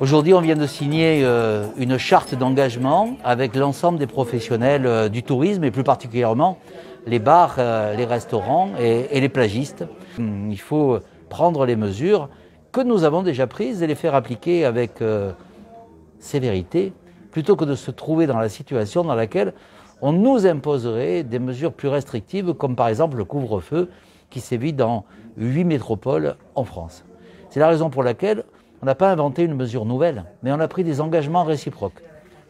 Aujourd'hui, on vient de signer une charte d'engagement avec l'ensemble des professionnels du tourisme et plus particulièrement les bars, les restaurants et les plagistes. Il faut prendre les mesures que nous avons déjà prises et les faire appliquer avec sévérité plutôt que de se trouver dans la situation dans laquelle on nous imposerait des mesures plus restrictives comme par exemple le couvre-feu qui sévit dans 8 métropoles en France. C'est la raison pour laquelle on n'a pas inventé une mesure nouvelle, mais on a pris des engagements réciproques.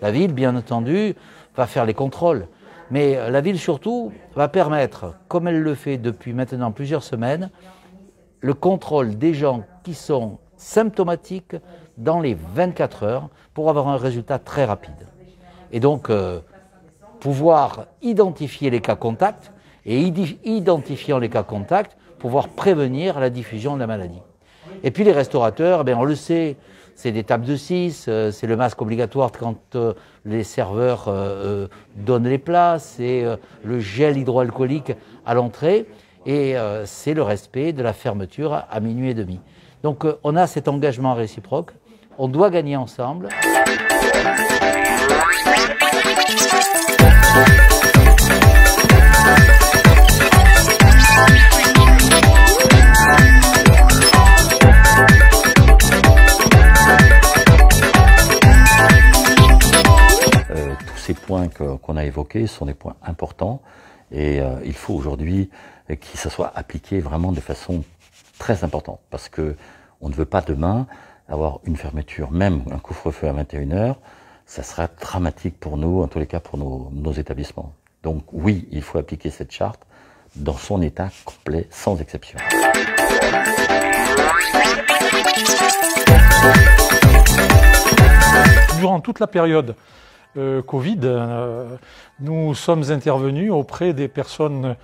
La ville, bien entendu, va faire les contrôles, mais la ville surtout va permettre, comme elle le fait depuis maintenant plusieurs semaines, le contrôle des gens qui sont symptomatiques dans les 24 heures pour avoir un résultat très rapide. Et donc, pouvoir identifier les cas contacts et identifiant les cas contacts, pouvoir prévenir la diffusion de la maladie. Et puis les restaurateurs, on le sait, c'est des tables de 6, c'est le masque obligatoire quand les serveurs donnent les plats, c'est le gel hydroalcoolique à l'entrée et c'est le respect de la fermeture à minuit et demi. Donc on a cet engagement réciproque, on doit gagner ensemble. Tous ces points qu'on a évoqués sont des points importants et il faut aujourd'hui que ça soit appliqué vraiment de façon très importante parce que on ne veut pas demain avoir une fermeture, même un couvre-feu à 21 h, ça sera dramatique pour nous, en tous les cas pour nos établissements. Donc oui, il faut appliquer cette charte dans son état complet, sans exception. Durant toute la période Covid, nous sommes intervenus auprès des personnes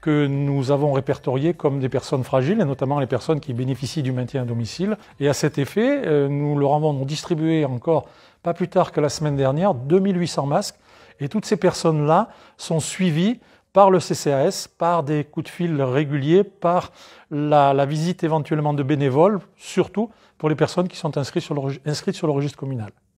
que nous avons répertoriées comme des personnes fragiles, et notamment les personnes qui bénéficient du maintien à domicile. Et à cet effet, nous leur avons distribué encore, pas plus tard que la semaine dernière, 2800 masques. Et toutes ces personnes-là sont suivies par le CCAS, par des coups de fil réguliers, par la visite éventuellement de bénévoles, surtout pour les personnes qui sont inscrites sur le registre communal.